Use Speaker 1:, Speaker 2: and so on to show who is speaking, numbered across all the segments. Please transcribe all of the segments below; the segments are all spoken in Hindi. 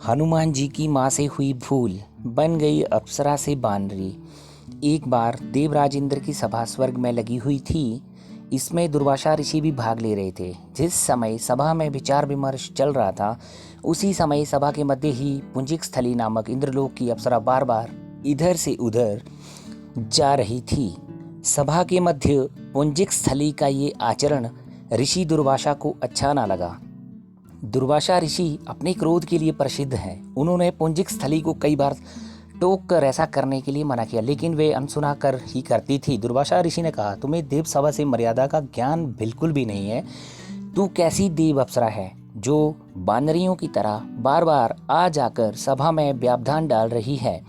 Speaker 1: हनुमान जी की माँ से हुई भूल, बन गई अप्सरा से बानरी। एक बार देवराज इंद्र की सभा स्वर्ग में लगी हुई थी। इसमें दुर्वासा ऋषि भी भाग ले रहे थे। जिस समय सभा में विचार विमर्श चल रहा था, उसी समय सभा के मध्य ही पुंजिक स्थली नामक इंद्रलोक की अप्सरा बार बार इधर से उधर जा रही थी। सभा के मध्य पुंजिक स्थली का ये आचरण ऋषि दुर्वासा को अच्छा ना लगा। दुर्वासा ऋषि अपने क्रोध के लिए प्रसिद्ध हैं। उन्होंने पुंजिक स्थली को कई बार टोक कर ऐसा करने के लिए मना किया, लेकिन वे अनसुना कर ही करती थी। दुर्वासा ऋषि ने कहा, तुम्हें देव सभा से मर्यादा का ज्ञान बिल्कुल भी नहीं है। तू कैसी देव अप्सरा है जो बानरियों की तरह बार बार आ जाकर सभा में व्यवधान डाल रही है।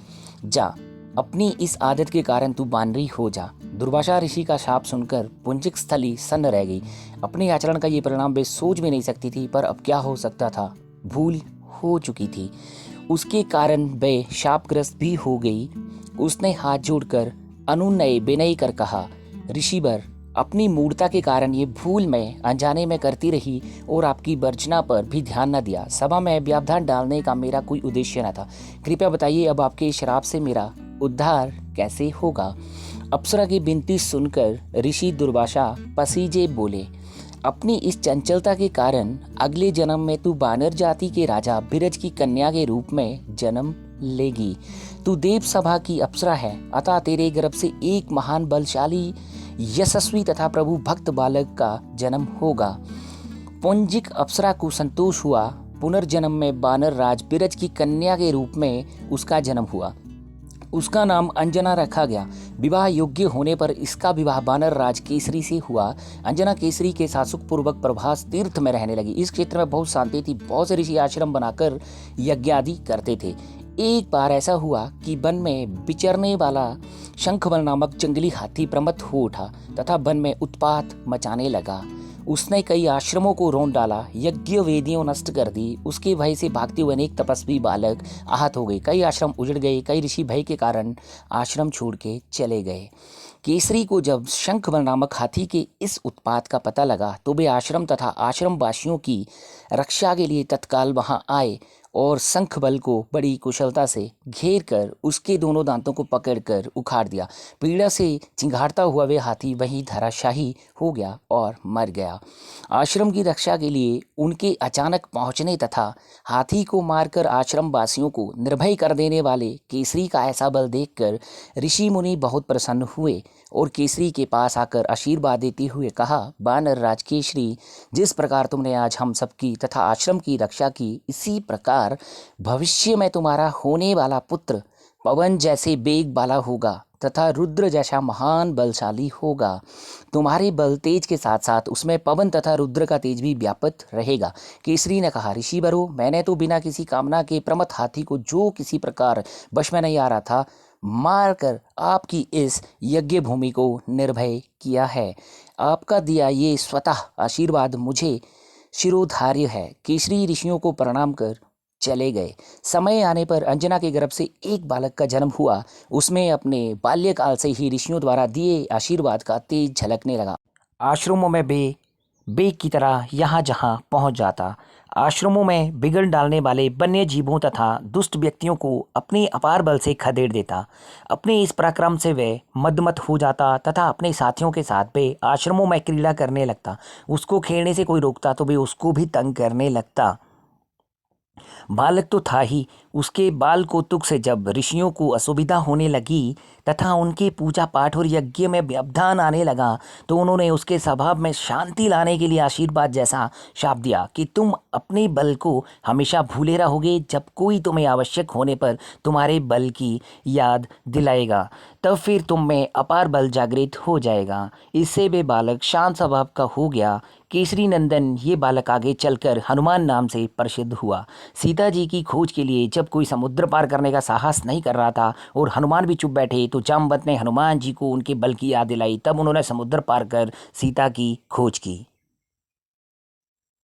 Speaker 1: जा, अपनी इस आदत के कारण तू बानरी हो जा। दुर्वासा ऋषि का शाप सुनकर पुंजिक स्थली सन्न रह गई। अपने आचरण का ये परिणाम वे सोच भी नहीं सकती थी, पर अब क्या हो सकता था। भूल हो चुकी थी, उसके कारण वे शापग्रस्त भी हो गई। उसने हाथ जोड़कर अनुनय विनय कर कहा, ऋषिवर, अपनी मूर्खता के कारण ये भूल मैं अनजाने में करती रही और आपकी वर्जना पर भी ध्यान न दिया। सभा में व्यवधान डालने का मेरा कोई उद्देश्य न था। कृपया बताइए, अब आपके श्राप से मेरा उद्धार कैसे होगा। अप्सरा की विनती सुनकर ऋषि दुर्वासा पसीजे बोले, अपनी इस चंचलता के कारण अगले जन्म में तू बानर जाति के राजा बिरज की कन्या के रूप में जन्म लेगी। तू देव सभा की अप्सरा है, अतः तेरे गर्भ से एक महान बलशाली यशस्वी तथा प्रभु भक्त बालक का जन्म होगा। पुंजिक अप्सरा को संतोष हुआ। पुनर्जन्म में बानर राज बिरज की कन्या के रूप में उसका जन्म हुआ। उसका नाम अंजना रखा गया। विवाह योग्य होने पर इसका विवाह बानर राज केसरी से हुआ। अंजना केसरी के साथ सुखपूर्वक प्रभास तीर्थ में रहने लगी। इस क्षेत्र में बहुत शांति थी। बहुत से ऋषि आश्रम बनाकर यज्ञादि करते थे। एक बार ऐसा हुआ कि वन में विचरने वाला शंखबल नामक जंगली हाथी प्रमत्त हो उठा तथा वन में उत्पात मचाने लगा। उसने कई आश्रमों को रौंद डाला, यज्ञ वेदियों नष्ट कर दी। उसके भय से भागते हुए अनेक तपस्वी बालक आहत हो गए। कई आश्रम उजड़ गए। कई ऋषि भय के कारण आश्रम छोड़ के चले गए। केसरी को जब शंखबल नामक हाथी के इस उत्पात का पता लगा तो वे आश्रम तथा आश्रम वासियों की रक्षा के लिए तत्काल वहां आए और शंखबल को बड़ी कुशलता से घेर कर उसके दोनों दांतों को पकड़कर उखाड़ दिया। पीड़ा से चिंघाड़ता हुआ वे हाथी वहीं धराशाही हो गया और मर गया। आश्रम की रक्षा के लिए उनके अचानक पहुंचने तथा हाथी को मारकर आश्रम वासियों को निर्भय कर देने वाले केसरी का ऐसा बल देखकर ऋषि मुनि बहुत प्रसन्न हुए और केसरी के पास आकर आशीर्वाद देते हुए कहा, बानर राज केसरी, जिस प्रकार तुमने आज हम सबकी तथा आश्रम की रक्षा की, इसी प्रकार भविष्य में तुम्हारा होने वाला पुत्र पवन जैसे वेग वाला होगा तथा रुद्र जैसा महान बलशाली होगा। तुम्हारे बल तेज के साथ साथ उसमें पवन तथा रुद्र का तेज भी व्याप्त रहेगा। केसरी ने कहा, ऋषिवरों, मैंने तो बिना किसी कामना के प्रमथ हाथी को जो किसी प्रकार वश में नहीं आ रहा था, मारकर आपकी इस यज्ञ भूमि को निर्भय किया है। आपका दिया ये स्वतः आशीर्वाद मुझे शिरोधार्य है। केसरी ऋषियों को प्रणाम कर चले गए। समय आने पर अंजना के गर्भ से एक बालक का जन्म हुआ। उसमें अपने बाल्यकाल से ही ऋषियों द्वारा दिए आशीर्वाद का तेज झलकने लगा। आश्रमों में बेग की तरह यहाँ जहाँ पहुँच जाता। आश्रमों में बिगड़ डालने वाले वन्य जीवों तथा दुष्ट व्यक्तियों को अपने अपार बल से खदेड़ देता। अपने इस पराक्रम से वे मदमत हो जाता तथा अपने साथियों के साथ वे आश्रमों में क्रीड़ा करने लगता। उसको खेलने से कोई रोकता तो वे उसको भी तंग करने लगता। बालक तो था ही, उसके बाल कौतुक से जब ऋषियों को असुविधा होने लगी तथा उनके पूजा पाठ और यज्ञ में व्यवधान आने लगा तो उन्होंने उसके स्वभाव में शांति लाने के लिए आशीर्वाद जैसा शाप दिया कि तुम अपने बल को हमेशा भूले रहोगे। जब कोई तुम्हें आवश्यक होने पर तुम्हारे बल की याद दिलाएगा, तब फिर तुम में अपार बल जागृत हो जाएगा। इससे वे बालक शांत स्वभाव का हो गया। केसरी नंदन ये बालक आगे चलकर हनुमान नाम से प्रसिद्ध हुआ। सीता जी की खोज के लिए जब कोई समुद्र पार करने का साहस नहीं कर रहा था और हनुमान भी चुप बैठे तो जामवंत ने हनुमान जी को उनके बल की याद दिलाई। तब उन्होंने समुद्र पार कर सीता की खोज की।